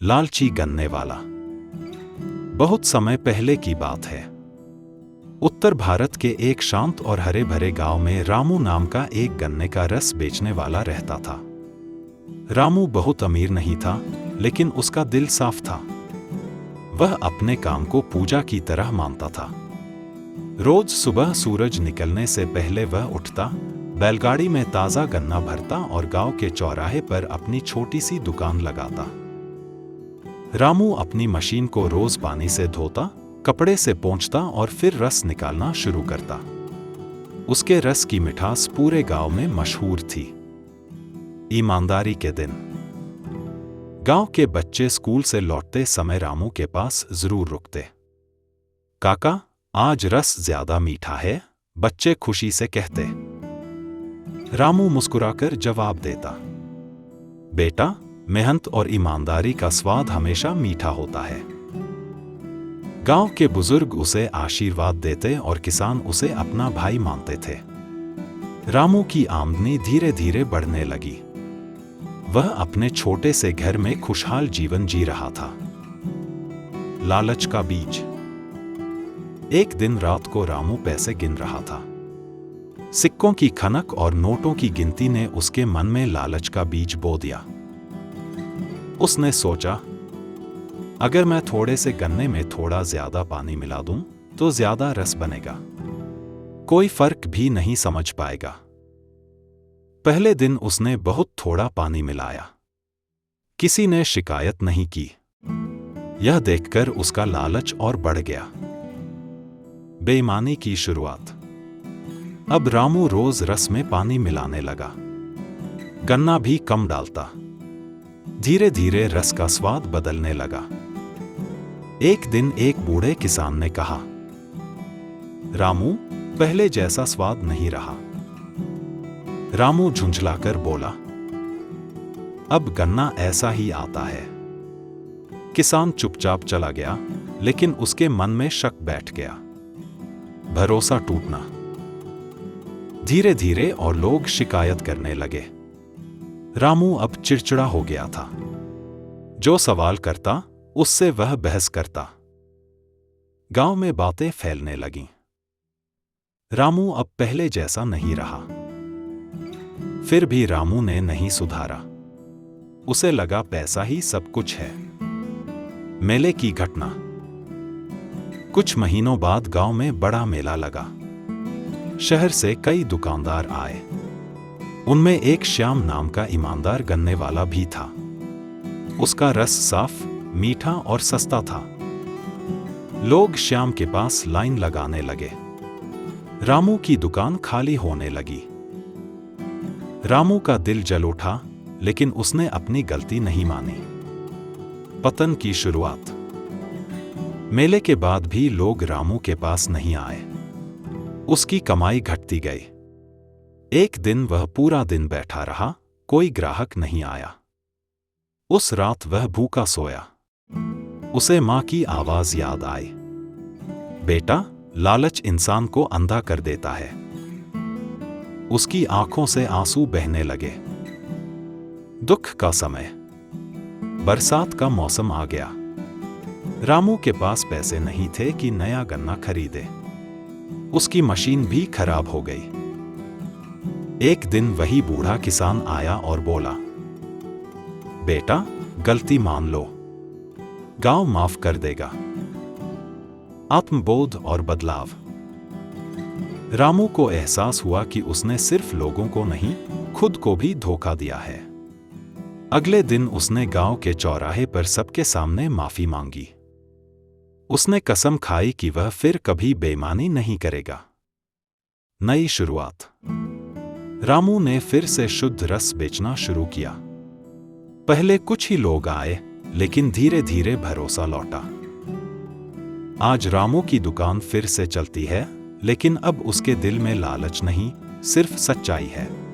लालची गन्ने वाला। बहुत समय पहले की बात है। उत्तर भारत के एक शांत और हरे भरे गांव में रामू नाम का एक गन्ने का रस बेचने वाला रहता था। रामू बहुत अमीर नहीं था, लेकिन उसका दिल साफ था। वह अपने काम को पूजा की तरह मानता था। रोज सुबह सूरज निकलने से पहले वह उठता, बैलगाड़ी में ताजा गन्ना भरता और गांव के चौराहे पर अपनी छोटी सी दुकान लगाता। रामू अपनी मशीन को रोज पानी से धोता, कपड़े से पोंछता और फिर रस निकालना शुरू करता। उसके रस की मिठास पूरे गांव में मशहूर थी। ईमानदारी के दिन। गांव के बच्चे स्कूल से लौटते समय रामू के पास जरूर रुकते। काका, आज रस ज्यादा मीठा है, बच्चे खुशी से कहते। रामू मुस्कुराकर जवाब देता, बेटा, मेहनत और ईमानदारी का स्वाद हमेशा मीठा होता है। गांव के बुजुर्ग उसे आशीर्वाद देते और किसान उसे अपना भाई मानते थे। रामू की आमदनी धीरे धीरे बढ़ने लगी। वह अपने छोटे से घर में खुशहाल जीवन जी रहा था। लालच का बीज। एक दिन रात को रामू पैसे गिन रहा था। सिक्कों की खनक और नोटों की गिनती ने उसके मन में लालच का बीज बो दिया। उसने सोचा, अगर मैं थोड़े से गन्ने में थोड़ा ज्यादा पानी मिला दूं, तो ज्यादा रस बनेगा। कोई फर्क भी नहीं समझ पाएगा। पहले दिन उसने बहुत थोड़ा पानी मिलाया। किसी ने शिकायत नहीं की। यह देखकर उसका लालच और बढ़ गया। बेईमानी की शुरुआत। अब रामू रोज रस में पानी मिलाने लगा। गन्ना भी कम डालता। धीरे धीरे रस का स्वाद बदलने लगा। एक दिन एक बूढ़े किसान ने कहा, रामू, पहले जैसा स्वाद नहीं रहा। रामू झुंझलाकर बोला, अब गन्ना ऐसा ही आता है। किसान चुपचाप चला गया, लेकिन उसके मन में शक बैठ गया। भरोसा टूटना। धीरे धीरे और लोग शिकायत करने लगे। रामू अब चिड़चिड़ा हो गया था। जो सवाल करता, उससे वह बहस करता। गांव में बातें फैलने लगीं। रामू अब पहले जैसा नहीं रहा। फिर भी रामू ने नहीं सुधारा। उसे लगा पैसा ही सब कुछ है। मेले की घटना। कुछ महीनों बाद गांव में बड़ा मेला लगा। शहर से कई दुकानदार आए। उनमें एक श्याम नाम का ईमानदार गन्ने वाला भी था। उसका रस साफ, मीठा और सस्ता था। लोग श्याम के पास लाइन लगाने लगे। रामू की दुकान खाली होने लगी। रामू का दिल जल उठा, लेकिन उसने अपनी गलती नहीं मानी। पतन की शुरुआत। मेले के बाद भी लोग रामू के पास नहीं आए। उसकी कमाई घटती गई। एक दिन वह पूरा दिन बैठा रहा, कोई ग्राहक नहीं आया। उस रात वह भूखा सोया। उसे मां की आवाज याद आई, बेटा, लालच इंसान को अंधा कर देता है। उसकी आंखों से आंसू बहने लगे। दुख का समय। बरसात का मौसम आ गया। रामू के पास पैसे नहीं थे कि नया गन्ना खरीदे। उसकी मशीन भी खराब हो गई। एक दिन वही बूढ़ा किसान आया और बोला, बेटा, गलती मान लो, गांव माफ कर देगा। आत्मबोध और बदलाव। रामू को एहसास हुआ कि उसने सिर्फ लोगों को नहीं, खुद को भी धोखा दिया है। अगले दिन उसने गांव के चौराहे पर सबके सामने माफी मांगी। उसने कसम खाई कि वह फिर कभी बेईमानी नहीं करेगा। नई शुरुआत। रामू ने फिर से शुद्ध रस बेचना शुरू किया। पहले कुछ ही लोग आए, लेकिन धीरे धीरे भरोसा लौटा। आज रामू की दुकान फिर से चलती है, लेकिन अब उसके दिल में लालच नहीं, सिर्फ सच्चाई है।